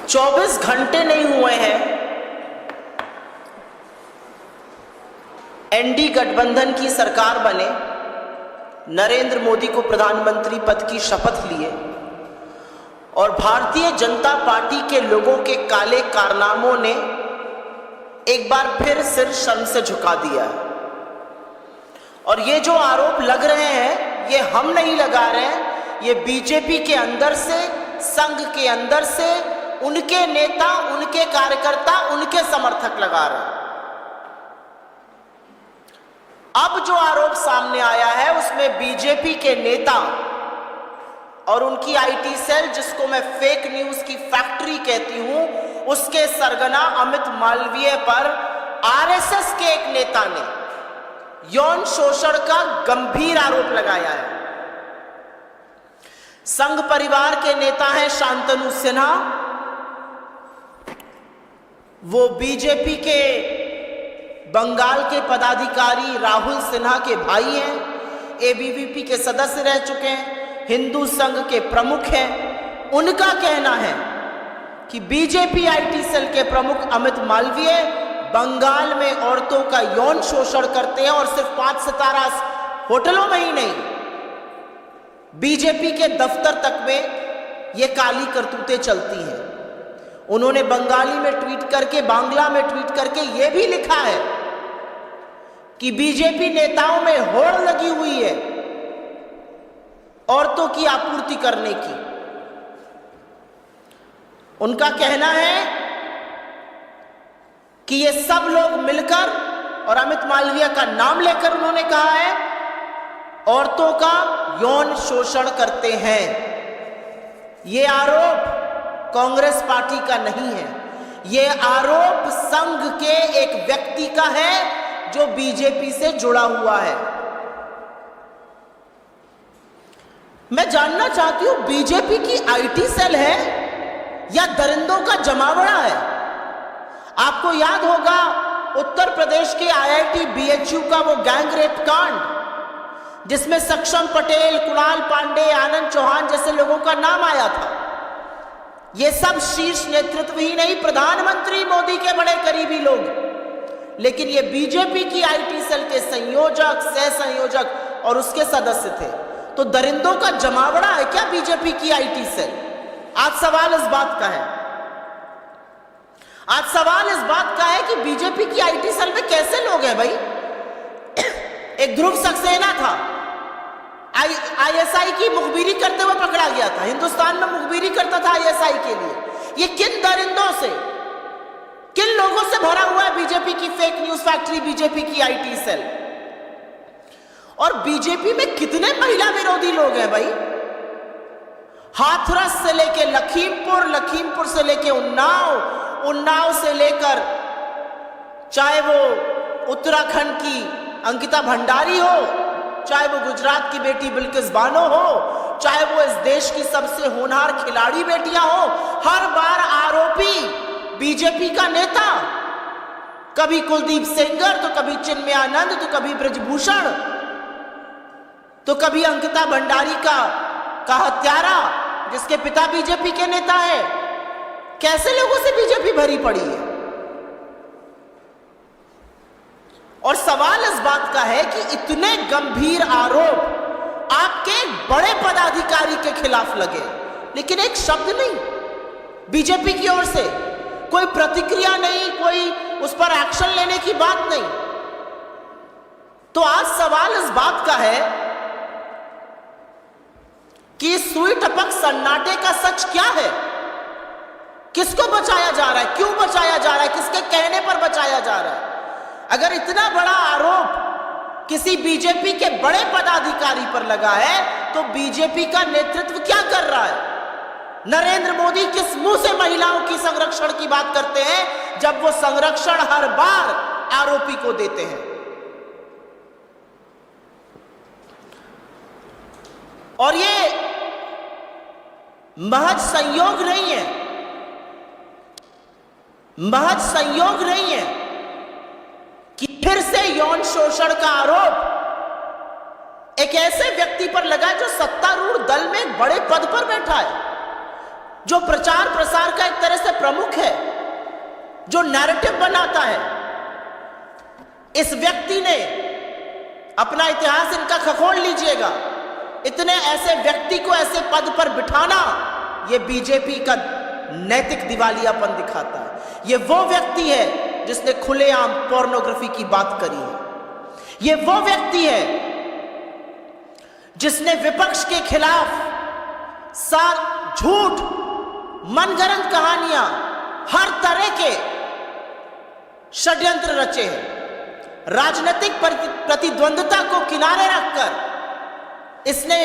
24 घंटे नहीं हुए हैं एनडी गठबंधन की सरकार बने, नरेंद्र मोदी को प्रधानमंत्री पद की शपथ लिए और भारतीय जनता पार्टी के लोगों के काले कारनामों ने एक बार फिर सिर शर्म से झुका दिया है। और ये जो आरोप लग रहे हैं ये हम नहीं लगा रहे हैं, ये बीजेपी के अंदर से, संघ के अंदर से उनके नेता, उनके कार्यकर्ता, उनके समर्थक लगा रहे हैं। अब जो आरोप सामने आया है उसमें बीजेपी के नेता और उनकी आईटी सेल, जिसको मैं फेक न्यूज की फैक्ट्री कहती हूं, उसके सरगना अमित मालवीय पर आरएसएस के एक नेता ने यौन शोषण का गंभीर आरोप लगाया है। संघ परिवार के नेता हैं शांतनु सिन्हा, वो बीजेपी के बंगाल के पदाधिकारी राहुल सिन्हा के भाई हैं, एबीवीपी के सदस्य रह चुके हैं, हिंदू संघ के प्रमुख हैं। उनका कहना है कि बीजेपी आईटी सेल के प्रमुख अमित मालवीय बंगाल में औरतों का यौन शोषण करते हैं और सिर्फ 5 सितारा होटलों में ही नहीं, बीजेपी के दफ्तर तक में ये काली करतूतें चलती हैं। उन्होंने बंगाली में ट्वीट करके, बांग्ला में ट्वीट करके ये भी लिखा है कि बीजेपी नेताओं में होड़ लगी हुई है औरतों की आपूर्ति करने की। उनका कहना है कि ये सब लोग मिलकर, और अमित मालवीय का नाम लेकर उन्होंने कहा है, औरतों का यौन शोषण करते हैं। ये आरोप कांग्रेस पार्टी का नहीं है, ये आरोप संघ के एक व्यक्ति का है जो बीजेपी से जुड़ा हुआ है। मैं जानना चाहती हूं बीजेपी की आईटी सेल है या दरिंदों का जमावड़ा है? आपको याद होगा उत्तर प्रदेश के आईआईटी बीएचयू का वो गैंग रेप कांड, जिसमें सक्षम पटेल, कुणाल पांडे, आनंद चौहान जैसे लोगों का नाम आया था। ये सब शीर्ष नेतृत्व ही नहीं, प्रधानमंत्री मोदी के बड़े करीबी लोग, लेकिन ये बीजेपी की आईटी सेल के संयोजक, सह संयोजक और उसके सदस्य थे। तो दरिंदों का जमावड़ा है क्या बीजेपी की आईटी सेल? आज सवाल इस बात का है, आज सवाल इस बात का है कि बीजेपी की आईटी सेल में कैसे लोग हैं भाई? एक ध्रुव सक्सेना था, आईएसआई की मुखबिरी करते हुए पकड़ा गया था, हिंदुस्तान में मुखबिरी करता था आईएसआई के लिए। ये किन दरिंदों से, किन लोगों से भरा हुआ है बीजेपी की फेक न्यूज फैक्ट्री, बीजेपी की आईटी सेल? और बीजेपी में कितने महिला विरोधी लोग हैं भाई? हाथरस से लेके लखीमपुर, लखीमपुर से लेके उन्नाव, उन्नाव से लेकर चाहे वो उत्तराखंड की अंकिता भंडारी हो, चाहे वो गुजरात की बेटी बिल्किस बानो हो, चाहे वो इस देश की सबसे होनहार खिलाड़ी बेटियां हो, हर बार आरोपी बीजेपी का नेता, कभी कुलदीप सेंगर, तो कभी चिन्मय आनंद, तो कभी ब्रजभूषण, तो कभी अंकिता भंडारी का हत्यारा जिसके पिता बीजेपी के नेता है। कैसे लोगों से बीजेपी भरी पड़ी है? और सवाल इस बात का है कि इतने गंभीर आरोप आपके बड़े पदाधिकारी के खिलाफ लगे, लेकिन एक शब्द नहीं बीजेपी की ओर से, कोई प्रतिक्रिया नहीं, कोई उस पर एक्शन लेने की बात नहीं। तो आज सवाल इस बात का है कि सुई टपक सन्नाटे का सच क्या है? किसको बचाया जा रहा है? क्यों बचाया जा रहा है? किसके कहने पर बचाया जा रहा है? अगर इतना बड़ा आरोप किसी बीजेपी के बड़े पदाधिकारी पर लगा है तो बीजेपी का नेतृत्व क्या कर रहा है? नरेंद्र मोदी किस मुंह से महिलाओं की संरक्षण की बात करते हैं जब वो संरक्षण हर बार आरोपी को देते हैं? और ये महज संयोग नहीं है, महज संयोग नहीं है कि फिर से यौन शोषण का आरोप एक ऐसे व्यक्ति पर लगा जो सत्तारूढ़ दल में एक बड़े पद पर बैठा है। जो प्रचार प्रसार का एक तरह से प्रमुख है, जो नैरेटिव बनाता है, इस व्यक्ति ने अपना इतिहास इनका खखोल लीजिएगा, इतने ऐसे व्यक्ति को ऐसे पद पर बिठाना यह बीजेपी का नैतिक दिवालियापन दिखाता है। यह वो व्यक्ति है जिसने खुलेआम पोर्नोग्राफी की बात करी है। यह वो व्यक्ति है जिसने विपक्ष के खिलाफ झूठ, मनगढ़ंत कहानियां, हर तरह के षड्यंत्र रचे हैं। राजनीतिक प्रतिद्वंद्विता को किनारे रखकर इसने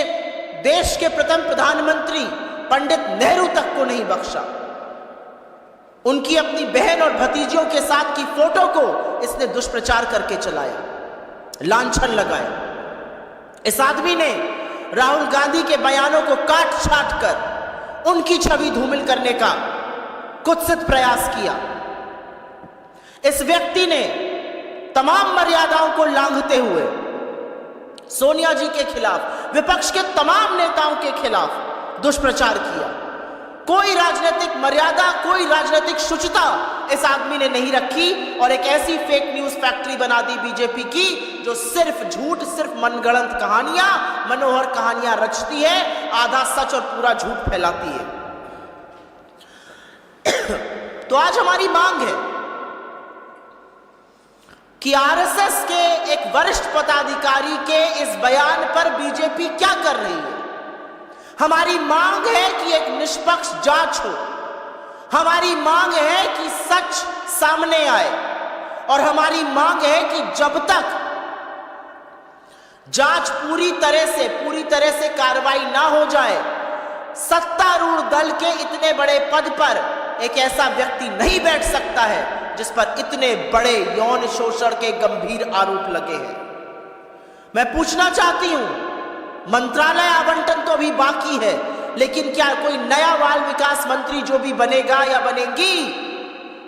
देश के प्रथम प्रधानमंत्री पंडित नेहरू तक को नहीं बख्शा। उनकी अपनी बहन और भतीजियों के साथ की फोटो को इसने दुष्प्रचार करके चलाया, लांछन लगाया। इस आदमी ने राहुल गांधी के बयानों को काट छाट कर उनकी छवि धूमिल करने का कुत्सित प्रयास किया। इस व्यक्ति ने तमाम मर्यादाओं को लांघते हुए सोनिया जी के खिलाफ, विपक्ष के तमाम नेताओं के खिलाफ दुष्प्रचार किया। कोई राजनीतिक मर्यादा, कोई राजनीतिक शुचिता इस आदमी ने नहीं रखी और एक ऐसी फेक न्यूज फैक्ट्री बना दी बीजेपी की, जो सिर्फ झूठ, सिर्फ मनगढ़ंत कहानियां, मनोहर कहानियां रचती है, आधा सच और पूरा झूठ फैलाती है। तो आज हमारी मांग है कि आरएसएस के एक वरिष्ठ पदाधिकारी के इस बयान पर बीजेपी क्या कर रही है। हमारी मांग है कि एक निष्पक्ष जांच हो। हमारी मांग है कि सच सामने आए और हमारी मांग है कि जब तक जांच पूरी तरह से कार्रवाई ना हो जाए, सत्तारूढ़ दल के इतने बड़े पद पर एक ऐसा व्यक्ति नहीं बैठ सकता है जिस पर इतने बड़े यौन शोषण के गंभीर आरोप लगे हैं। मैं पूछना चाहती हूं, मंत्रालय आवंटन तो अभी बाकी है, लेकिन क्या कोई नया बाल विकास मंत्री जो भी बनेगा या बनेगी,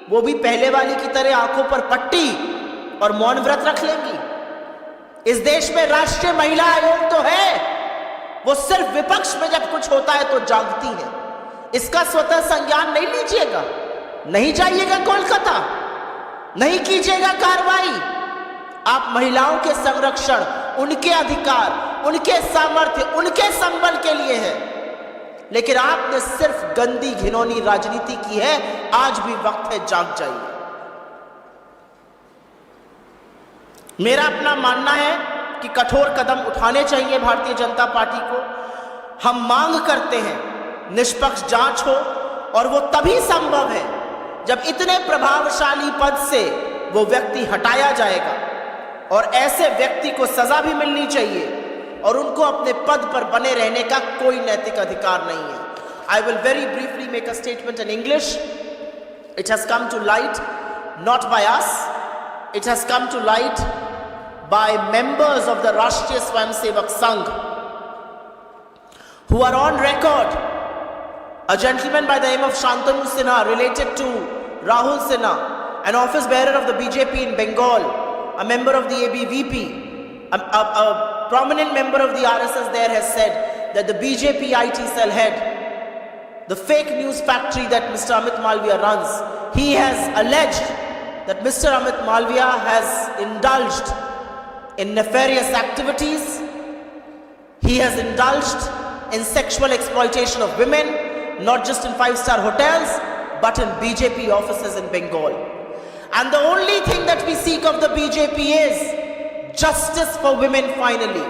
वो भी पहले वाली की तरह आंखों पर पट्टी और मौन व्रत रख लेंगी? इस देश में राष्ट्रीय महिला आयोग तो है, वो सिर्फ विपक्ष में जब कुछ होता है तो जागती है। इसका स्वतः संज्ञान नहीं लीजिएगा, नहीं जाइएगा कोलकाता, नहीं कीजिएगा कार्रवाई। आप महिलाओं के संरक्षण, उनके अधिकार, उनके सामर्थ्य, उनके संबल के लिए है, लेकिन आपने सिर्फ गंदी घिनौनी राजनीति की है। आज भी वक्त है, जाग जाइए। मेरा अपना मानना है कि कठोर कदम उठाने चाहिए भारतीय जनता पार्टी को। हम मांग करते हैं निष्पक्ष जांच हो, और वो तभी संभव है जब इतने प्रभावशाली पद से वो व्यक्ति हटाया जाएगा, और ऐसे व्यक्ति को सजा भी मिलनी चाहिए और उनको अपने पद पर बने रहने का कोई नैतिक अधिकार नहीं है। I will very briefly make a statement in English. It has come to light not by us, it has come to light by members of the Rashtriya Swayamsevak Sangh who are on record. A gentleman by the name of Shantanu Sinha, related to Rahul Sinha, an office bearer of the BJP in Bengal, a member of the ABVP, a prominent member of the RSS there, has said that the BJP IT cell head, the fake news factory that Mr. Amit Malviya runs, he has alleged that Mr. Amit Malviya has indulged in nefarious activities. He has indulged in sexual exploitation of women, not just in 5-star hotels, but in BJP offices in Bengal. And the only thing that we seek of the BJP is justice for women finally.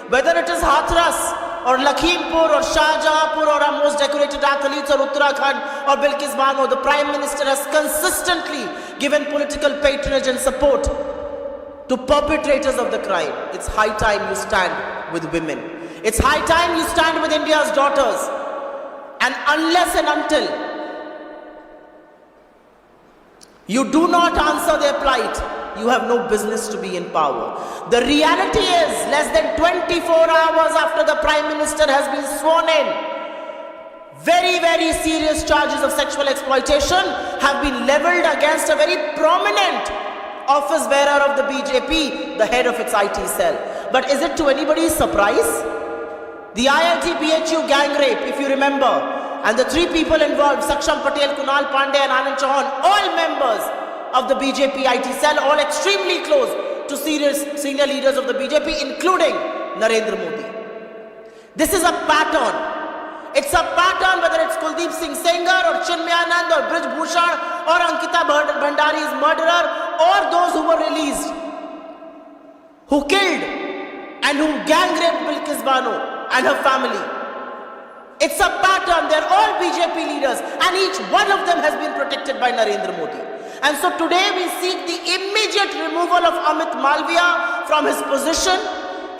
Whether it is Hathras or Lakhimpur or Shahjahanpur or our most decorated athletes or Uttarakhand or Bilkis Bano, the Prime Minister has consistently given political patronage and support to perpetrators of the crime. It's high time you stand with women. It's high time you stand with India's daughters. And unless and until you do not answer their plight, you have no business to be in power. The reality is, less than 24 hours after the Prime Minister has been sworn in, very, very serious charges of sexual exploitation have been leveled against a very prominent office bearer of the BJP, the head of its IT cell. But is it to anybody's surprise? The IIT BHU gang rape, if you remember, and the three people involved, Saksham Patel, Kunal Pandey and Anand Chauhan, all members of the BJP IT cell, all extremely close to senior leaders of the BJP, including Narendra Modi. This is a pattern. It's a pattern, whether it's Kuldeep Singh Sengar or Chinmayanand or Brij Bhushan or Ankita Bhandari's murderer or those who were released, who killed and who gang raped Bilkis Bano and her family. It's a pattern. They're all BJP leaders and each one of them has been protected by Narendra Modi. And so today we seek the immediate removal of Amit Malviya from his position.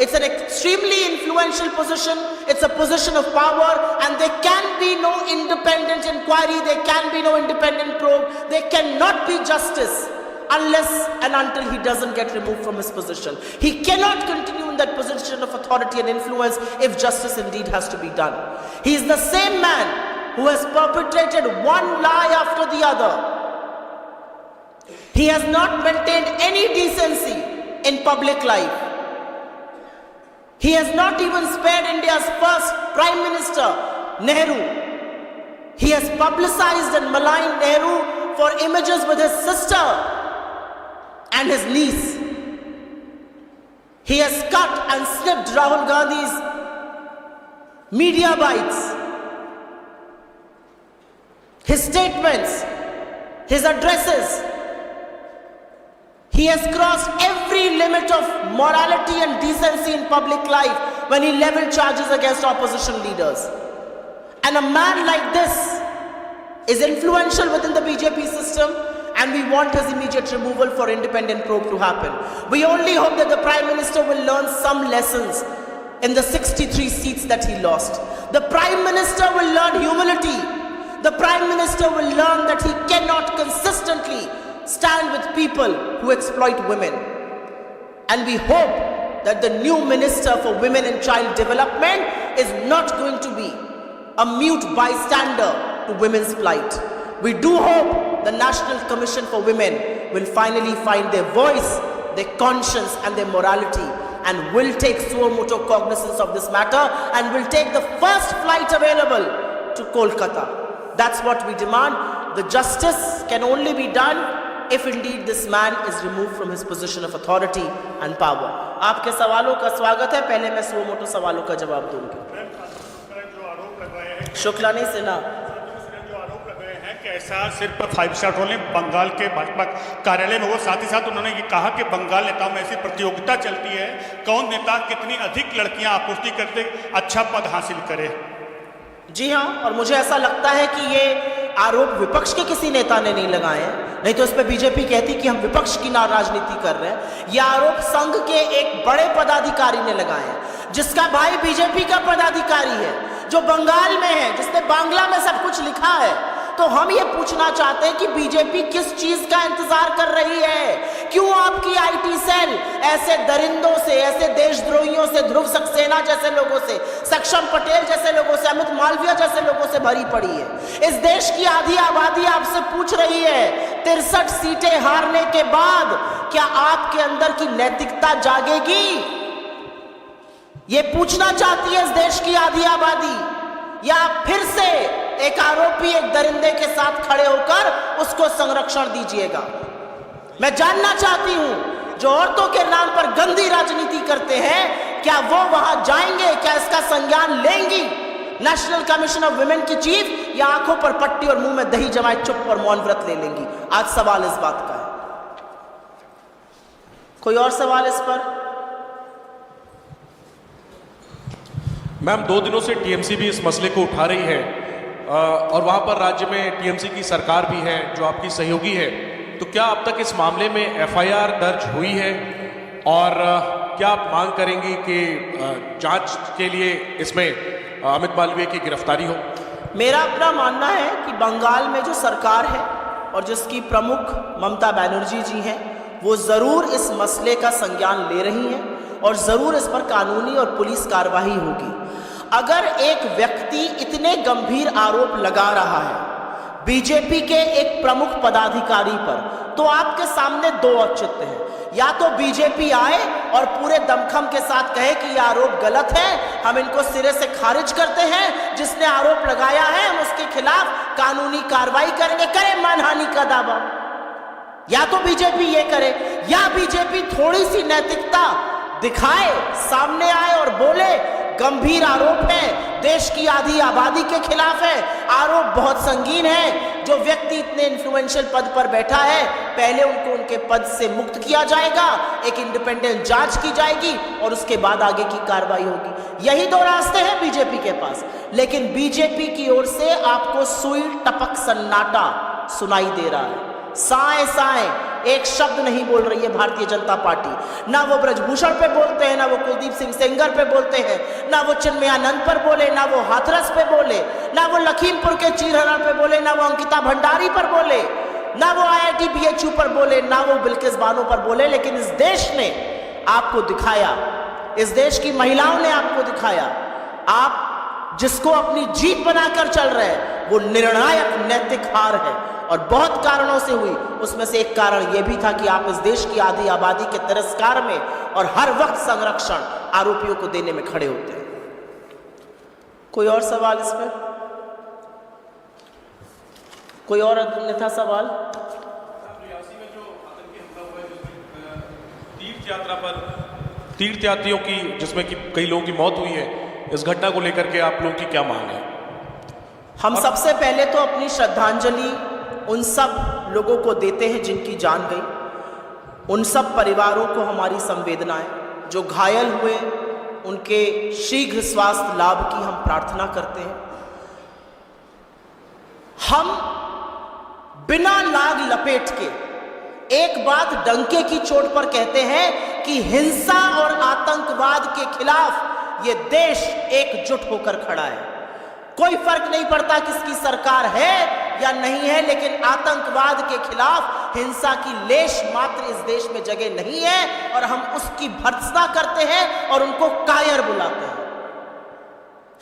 It's an extremely influential position. It's a position of power and there can be no independent inquiry. There can be no independent probe. There cannot be justice unless and until he doesn't get removed from his position. He cannot continue in that position of authority and influence if justice indeed has to be done. He is the same man who has perpetrated one lie after the other. He has not maintained any decency in public life. He has not even spared India's first Prime Minister, Nehru. He has publicized and maligned Nehru for images with his sister and his niece. He has cut and snipped Rahul Gandhi's media bites, his statements, his addresses. He has crossed every limit of morality and decency in public life when he leveled charges against opposition leaders. And a man like this is influential within the BJP system, and we want his immediate removal for independent probe to happen. We only hope that the Prime Minister will learn some lessons in the 63 seats that he lost. The Prime Minister will learn humility. The Prime Minister will learn that he cannot consistently stand with people who exploit women. And we hope that the new Minister for Women and Child Development is not going to be a mute bystander to women's plight. We do hope the National Commission for Women will finally find their voice, their conscience and their morality, and will take suo moto cognizance of this matter and will take the first flight available to Kolkata. That's what we demand. The justice can only be done if indeed this man is removed from his position of authority and power. आपके सवालों का स्वागत है. पहले मैं suo motu सवालों का जवाब दूंगी. शुक्ला नहीं सिन्हा जो आरोप लग रहे हैं कि ऐसा सिर्फ 5 स्टार होटल में बंगाल के भाजपा कार्यालय में हो, साथ ही साथ उन्होंने ये कहा कि बंगाल नेताओं में ऐसी प्रतियोगिता चलती है, कौन नेता कितनी अधिक लड़कियां आपूर्ति करते अच्छा पद हासिल करे. जी हाँ, और मुझे ऐसा लगता है कि ये आरोप विपक्ष के किसी नेता ने नहीं लगाए हैं, नहीं तो इस पे बीजेपी कहती कि हम विपक्ष की राजनीति कर रहे हैं. ये आरोप संघ के एक बड़े पदाधिकारी ने लगाए हैं, जिसका भाई बीजेपी का पदाधिकारी है, जो बंगाल में है, जिसने बांग्ला में सब कुछ लिखा है. तो हम ये पूछना चाहते हैं कि बीजेपी किस चीज का इंतजार कर रही है? क्यों आपकी आईटी सेल ऐसे दरिंदों से, ऐसे देशद्रोहियों से, ध्रुव सक्सेना जैसे लोगों से, सक्षम पटेल जैसे लोगों से, अमित मालविया जैसे लोगों से भरी पड़ी है? इस देश की आधी आबादी आपसे पूछ रही है, 63 सीटें हारने के बाद क्या आपके अंदर की नैतिकता जागेगी? ये पूछना चाहती है इस देश की आधी आबादी, या फिर से एक आरोपी एक दरिंदे के साथ खड़े होकर उसको संरक्षण दीजिएगा? मैं जानना चाहती हूं, जो औरतों के नाम पर गंदी राजनीति करते हैं, क्या वो वहां जाएंगे? क्या इसका संज्ञान लेंगी नेशनल कमीशन ऑफ वुमेन की चीफ, या आंखों पर पट्टी और मुंह में दही जमाए चुप और मौन व्रत ले लेंगी? आज सवाल इस बात का है. कोई और सवाल इस पर? मैम, 2 दिनों से टीएमसी भी इस मसले को उठा रही है और वहां पर राज्य में टीएमसी की सरकार भी है जो आपकी सहयोगी है. तो क्या अब तक इस मामले में एफआईआर दर्ज हुई है और क्या आप मांग करेंगी कि जांच के लिए इसमें अमित मालवीय की गिरफ्तारी हो? मेरा अपना मानना है कि बंगाल में जो सरकार है और जिसकी प्रमुख ममता बनर्जी जी हैं, वो जरूर इस मसले का संज्ञान ले रही हैं और जरूर इस पर कानूनी और पुलिस कार्रवाई होगी. अगर एक व्यक्ति इतने गंभीर आरोप लगा रहा है, बीजेपी के एक प्रमुख पदाधिकारी पर, तो आपके सामने दो औचित्य हैं। या तो बीजेपी आए और पूरे दमखम के साथ कहे कि यह आरोप गलत है, हम इनको सिरे से खारिज करते हैं, जिसने आरोप लगाया है हम उसके खिलाफ कानूनी कार्रवाई करेंगे, करे मानहानि का दावा। या तो बीजेपी ये करे, या बीजेपी थोड़ी सी नैतिकता दिखाए, सामने आए और बोले गंभीर आरोप है, देश की आधी आबादी के खिलाफ है, आरोप बहुत संगीन है, जो व्यक्ति इतने इन्फ्लुएंशियल पद पर बैठा है पहले उनको उनके पद से मुक्त किया जाएगा, एक इंडिपेंडेंट जांच की जाएगी और उसके बाद आगे की कार्रवाई होगी। यही दो रास्ते हैं बीजेपी के पास। लेकिन बीजेपी की ओर से आपको सुई टपक सन्नाटा सुनाई दे रहा है, साए साए एक शब्द नहीं बोल रही है भारतीय जनता पार्टी। ना वो ब्रजभूषण पे बोलते हैं, ना वो कुलदीप सिंह सेंगर पे बोलते हैं, ना वो चिन्मयानंद पर बोले, ना वो हाथरस पे बोले, ना वो लखीमपुर के चीरहरण पे बोले, ना वो अंकिता भंडारी पर बोले, ना वो IIT BHU पर बोले, ना वो बिल्किस बानो पर बोले। लेकिन इस देश ने आपको दिखाया, इस देश की महिलाओं ने आपको दिखाया, आप जिसको अपनी जीत बनाकर चल रहे हैं वो निर्णायक नैतिक हार है, और बहुत कारणों से हुई। उसमें से एक कारण यह भी था कि आप इस देश की आधी आबादी के तिरस्कार में और हर वक्त संरक्षण आरोपियों को देने में खड़े होते हैं। कोई और सवाल इस पर? कोई और अन्यथा सवाल? रियासी में जो आतंकी हमला हुआ है, जिसमें तीर्थ यात्रा पर तीर्थयात्रियों की, जिसमें कि कई लोगों की मौत हुई है, इस घटना को लेकर के आप लोगों की क्या मांग है? हम सबसे पहले तो अपनी श्रद्धांजलि उन सब लोगों को देते हैं जिनकी जान गई, उन सब परिवारों को हमारी संवेदनाएं, जो घायल हुए उनके शीघ्र स्वास्थ्य लाभ की हम प्रार्थना करते हैं। हम बिना लाग लपेट के एक बात डंके की चोट पर कहते हैं कि हिंसा और आतंकवाद के खिलाफ ये देश एकजुट होकर खड़ा है। कोई फर्क नहीं पड़ता किसकी सरकार है या नहीं है, लेकिन आतंकवाद के खिलाफ हिंसा की लेश मात्र इस देश में जगह नहीं है, और हम उसकी भर्त्सना करते हैं और उनको कायर बुलाते हैं।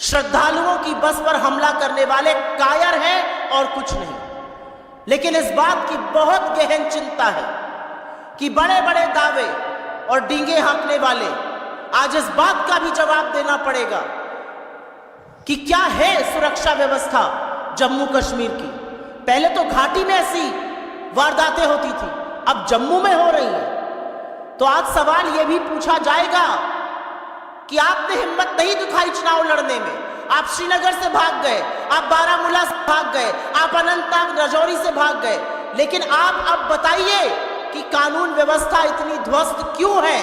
श्रद्धालुओं की बस पर हमला करने वाले कायर हैं और कुछ नहीं। लेकिन इस बात की बहुत गहन चिंता है कि बड़े बड़े दावे और डींगे हाँकने वाले आज इस बात का भी जवाब देना पड़ेगा कि क्या है सुरक्षा व्यवस्था जम्मू कश्मीर की। पहले तो घाटी में ऐसी वारदातें होती थी, अब जम्मू में हो रही है। तो आज सवाल यह भी पूछा जाएगा कि आपने हिम्मत नहीं दिखाई चुनाव लड़ने में, आप श्रीनगर से भाग गए, आप बारामूला से भाग गए, आप अनंतनाग राजौरी से भाग गए, लेकिन आप अब बताइए कि कानून व्यवस्था इतनी ध्वस्त क्यों है?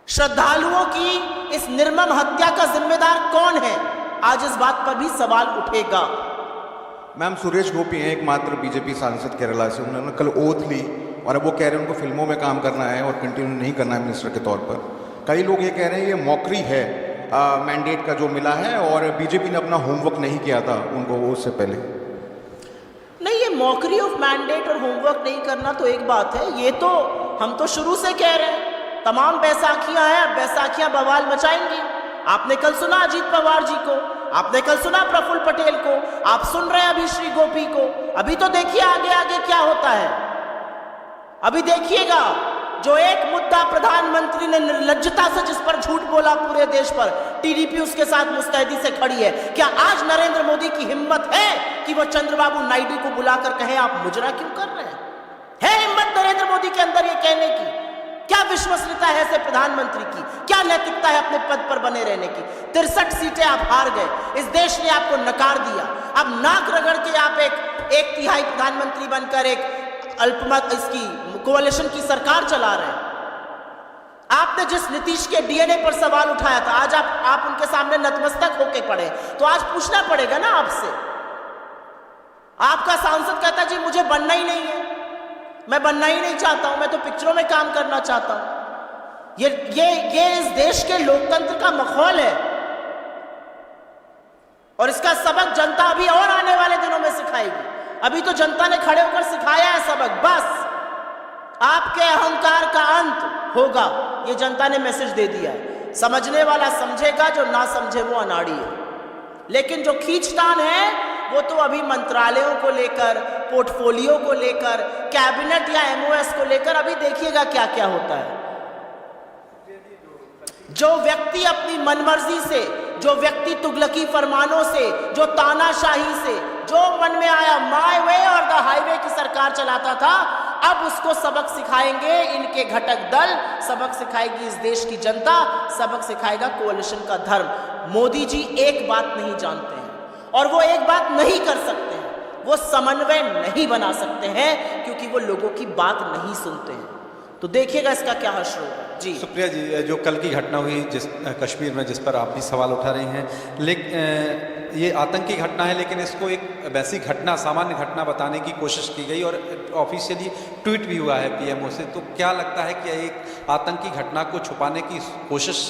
श्रद्धालुओं की इस निर्मम हत्या का जिम्मेदार कौन है? आज इस बात पर भी सवाल उठेगा। मैम, सुरेश गोपी हैं एकमात्र बीजेपी सांसद केरला से। उन्होंने कल ओथ ली और अब वो कह रहे हैं उनको फिल्मों में काम करना है और कंटिन्यू नहीं करना है मिनिस्टर के तौर पर। कई लोग ये कह रहे हैं ये मौकरी है मैंडेट का जो मिला है, और बीजेपी ने अपना होमवर्क नहीं किया था उनको उससे पहले। नहीं, ये मौकरी ऑफ मैंडेट और होमवर्क नहीं करना तो एक बात है, ये तो हम तो शुरू से कह रहे हैं तमाम बैसाखियां हैं, अब बैसाखियां बवाल मचाएंगी। आपने कल सुना अजीत पवार जी को, आपने कल सुना प्रफुल्ल पटेल को, आप सुन रहे हैं अभी श्री गोपी को। अभी तो देखिए आगे आगे क्या होता है। अभी देखिएगा, जो एक मुद्दा प्रधानमंत्री ने निर्लज्जता से जिस पर झूठ बोला पूरे देश पर, टीडीपी उसके साथ मुस्तैदी से खड़ी है। क्या आज नरेंद्र मोदी की हिम्मत है कि वो चंद्रबाबू नायडू को बुलाकर कहे आप मुजरा क्यों कर रहे हैं? है हिम्मत नरेंद्र मोदी के अंदर ये कहने की? क्या विश्वसनीयता है ऐसे प्रधानमंत्री की? क्या नैतिकता है अपने पद पर बने रहने की? 63 सीटें आप हार गए, इस देश ने आपको नकार दिया। अब नाक रगड़ के आप एक तिहाई प्रधानमंत्री बनकर एक अल्पमत इसकी कोalition की सरकार चला रहे हैं। आपने जिस नीतीश के डीएनए पर सवाल उठाया था, आज आप उनके सामने नतमस्तक होके पड़े, तो आज पूछना पड़ेगा ना आपसे। आपका सांसद कहता जी मुझे बनना ही नहीं है, मैं बनना ही नहीं चाहता हूं, मैं तो पिक्चरों में काम करना चाहता हूं। ये इस देश के लोकतंत्र का माहौल है, और इसका सबक जनता अभी और आने वाले दिनों में सिखाएगी। अभी तो जनता ने खड़े होकर सिखाया है सबक। बस आपके अहंकार का अंत होगा, ये जनता ने मैसेज दे दिया है। समझने वाला समझेगा, जो ना समझे वो अनाड़ी है। लेकिन जो खींचतान है वो तो अभी मंत्रालयों को लेकर, पोर्टफोलियो को लेकर, कैबिनेट या एमओएस को लेकर अभी देखिएगा क्या क्या होता है। जो व्यक्ति अपनी मनमर्जी से, जो व्यक्ति तुगलकी फरमानों से, जो तानाशाही से, जो मन में आया माय वे और द हाईवे की सरकार चलाता था, अब उसको सबक सिखाएंगे इनके घटक दल, सबक सिखाएगी इस देश की जनता, सबक सिखाएगा कोalition का धर्म। मोदी जी एक बात नहीं जानते हैं और वो एक बात नहीं कर सकते हैं, वो समन्वय नहीं बना सकते हैं क्योंकि वो लोगों की बात नहीं सुनते हैं। तो देखिएगा इसका क्या हश्र होगा। जी सुप्रिया जी, जो कल की घटना हुई जिस कश्मीर में, जिस पर आप भी सवाल उठा रही हैं, लेकिन ये आतंकी घटना है, लेकिन इसको एक वैसी घटना, सामान्य घटना बताने की कोशिश की गई और ऑफिशियली ट्वीट भी हुआ है पीएमओ से। तो क्या लगता है कि एक आतंकी घटना को छुपाने की कोशिश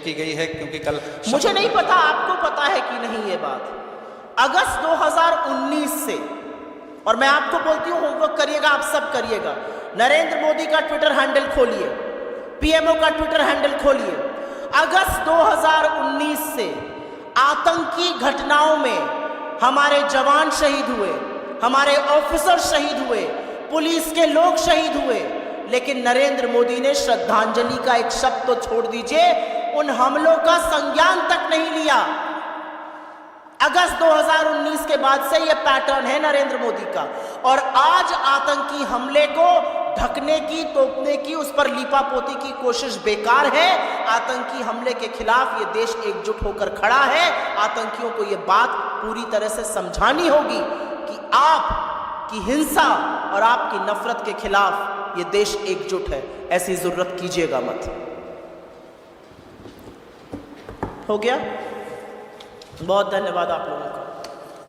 की गई है? क्योंकि कल मुझे नहीं पता, आपको पता है कि नहीं ये बात। अगस्त 2019 से, और मैं आपको बोलती हूँ होमवर्क करिएगा, आप सब करिएगा, नरेंद्र मोदी का ट्विटर हैंडल खोलिए, पीएमओ का ट्विटर हैंडल खोलिए। अगस्त 2019 से आतंकी घटनाओं में हमारे जवान शहीद हुए, हमारे ऑफिसर शहीद हुए, पुलिस के लोग शहीद हुए, लेकिन नरेंद्र मोदी ने श्रद्धांजलि का एक शब्द तो छोड़ दीजिए, उन हमलों का संज्ञान तक नहीं लिया। अगस्त 2019 के बाद से यह पैटर्न है नरेंद्र मोदी का, और आज आतंकी हमले को ढकने की, तोपने की, उस पर लीपापोती की कोशिश बेकार है। आतंकी हमले के खिलाफ ये देश एकजुट होकर खड़ा है। आतंकियों को ये बात पूरी तरह से समझानी होगी कि आपकी हिंसा और आपकी नफरत के खिलाफ ये देश एकजुट है। ऐसी जरूरत कीजिएगा मत। हो गया? बहुत धन्यवाद आप लोगों का।